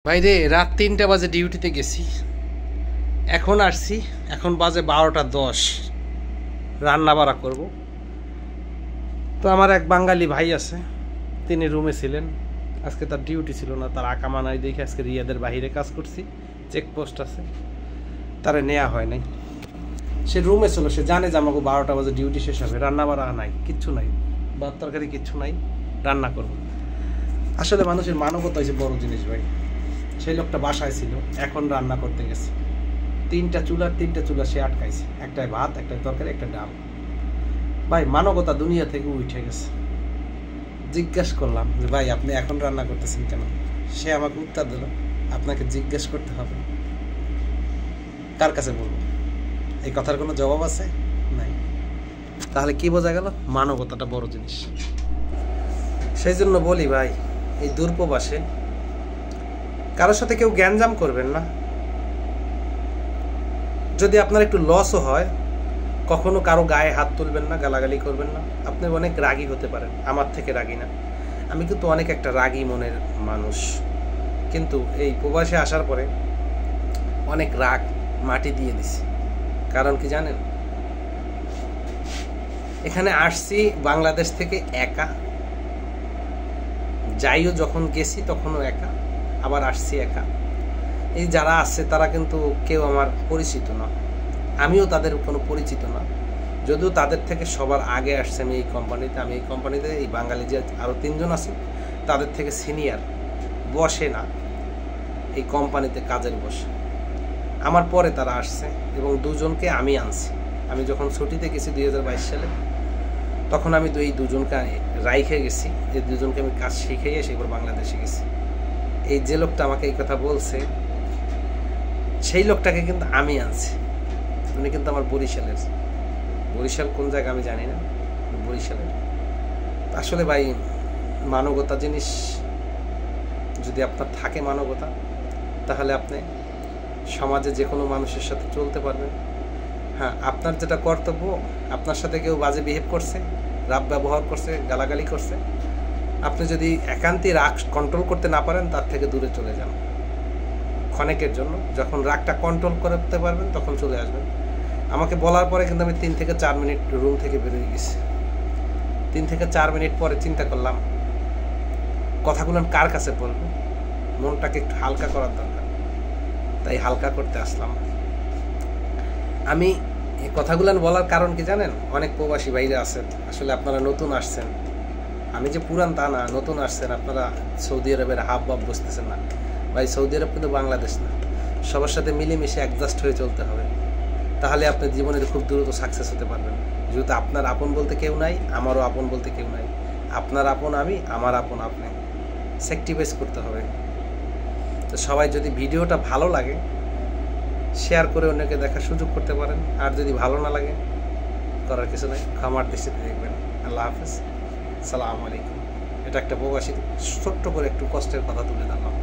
ভাই রে, রাত ৩টা বাজে ডিউটিতে গেছি, এখন আসছি, এখন বাজে 12টা 10। রান্না বাড়া করব। তো আমার এক বাঙালি ভাই আছে, তিনি রুমে ছিলেন, আজকে তার ডিউটি ছিল না, তার আকামা নাই দেখে আজকে রিয়াদের বাইরে কাজ করছি, চেকপোস্ট আছে, তারে নেওয়া হয় নাই। সে রুমে ছিল, সে জানে যে আমাকে 12টা বাজে ডিউটি শেষ হবে, রান্না বাড়া নাই, কিচ্ছু নাই, ভাত তরকারি কিচ্ছু নাই, রান্না করব। আসলে মানুষের মানবতা হয়েছে বড় জিনিস ভাই। সেই লোকটা বাসায় ছিল, এখন রান্না করতে গেছে, তিনটা চুলা সে আটকাইছে, একটাই ভাত, একটাই তরকারি, একটা ডাল। ভাই মানবতা দুনিয়া থেকে উঠে গেছে। জিজ্ঞাসা করলাম যে ভাই আপনি এখন রান্না করতেছেন কেন? সে আমাকে উত্তর দিল, আপনাকে জিজ্ঞেস করতে হবে। কার কাছে বলবো? এই কথার কোনো জবাব আছে? নাই। তাহলে কি বোঝা গেল? মানবতাটা বড় জিনিস। সেই জন্য বলি ভাই, এই দূরপ্রবাসে কারোর সাথে কেউ জ্ঞানজাম করবেন না। যদি আপনার একটু লসও হয়, কখনো কারো গায়ে হাত তুলবেন না, গালাগালি করবেন না। আপনি অনেক রাগী হতে পারেন, আমার থেকে রাগী না, আমি কিন্তু অনেক একটা রাগী মনের মানুষ। কিন্তু এই প্রবাসে আসার পরে অনেক রাগ মাটি দিয়ে দিছি। কারণ কি জানেন? এখানে আসছি বাংলাদেশ থেকে একা, যাইও যখন গেছি তখনও একা, আবার আসছি একা। এই যারা আসছে তারা কিন্তু কেউ আমার পরিচিত না, আমিও তাদের কোনো পরিচিত না। যদিও তাদের থেকে সবার আগে আসছে আমি এই কোম্পানিতে, এই বাঙালি যে আরও 3 জন আছে তাদের থেকে সিনিয়র, বসে না এই কোম্পানিতে, কাজের বসে। আমার পরে তারা আসছে এবং 2 জনকে আমি আনছি। আমি যখন ছুটিতে গেছি 2022 সালে, তখন আমি এই 2 জনকে রাইখে গেছি, এই 2 জনকে আমি কাজ শিখে এসে এবার বাংলাদেশে গেছি। এই যে লোকটা আমাকে এই কথা বলছে, সেই লোকটাকে কিন্তু আমি আনছি। উনি কিন্তু আমার বরিশালের, বরিশাল কোন জায়গা আমি জানি না, বরিশালের। আসলে ভাই মানবতা জিনিস যদি আপনার থাকে, মানবতা, তাহলে আপনি সমাজে যে কোনো মানুষের সাথে চলতে পারবেন। হ্যাঁ, আপনার যেটা কর্তব্য, আপনার সাথে কেউ বাজে বিহেভ করছে, রাগ ব্যবহার করছে, গালাগালি করছে, আপনি যদি একান্তই রাগ কন্ট্রোল করতে না পারেন, তার থেকে দূরে চলে যান ক্ষণিকের জন্য। যখন রাগটা কন্ট্রোল করতে পারবেন তখন চলে আসবেন। আমাকে বলার পরে কিন্তু আমি 3 থেকে 4 মিনিট রুম থেকে বেরিয়ে গেছি। 3 থেকে 4 মিনিট পরে চিন্তা করলাম কথাগুলো কার কাছে বলবো, মনটাকে একটু হালকা করার দরকার, তাই হালকা করতে আসলাম। আমি এই কথাগুলো বলার কারণ কি জানেন? অনেক প্রবাসী ভাইরা আছেন, আসলে আপনারা নতুন আসছেন, আমি যে পুরান তা না, নতুন আসছেন, আপনারা সৌদি আরবের হাব ভাব বুঝতেছেন না। ভাই সৌদি আরব কিন্তু বাংলাদেশ না, সবার সাথে মিলেমিশে অ্যাডজাস্ট হয়ে চলতে হবে, তাহলে আপনি জীবনে খুব দ্রুত সাকসেস হতে পারবেন। যেহেতু আপনার আপন বলতে কেউ নাই, আমারও আপন বলতে কেউ নাই, আপনার আপন আমি, আমার আপন আপনি, স্যাক্রিফাইস করতে হবে। তো সবাই যদি ভিডিওটা ভালো লাগে শেয়ার করে অন্যকে দেখার সুযোগ করতে পারেন, আর যদি ভালো না লাগে করার কিছু নাই, ক্ষমার দৃষ্টিতে দেখবেন। আল্লাহ হাফেজ, সালামু আলাইকুম। এটা একটা প্রবাসী ছোট্ট করে একটু কষ্টের কথা তুলে ধরলাম।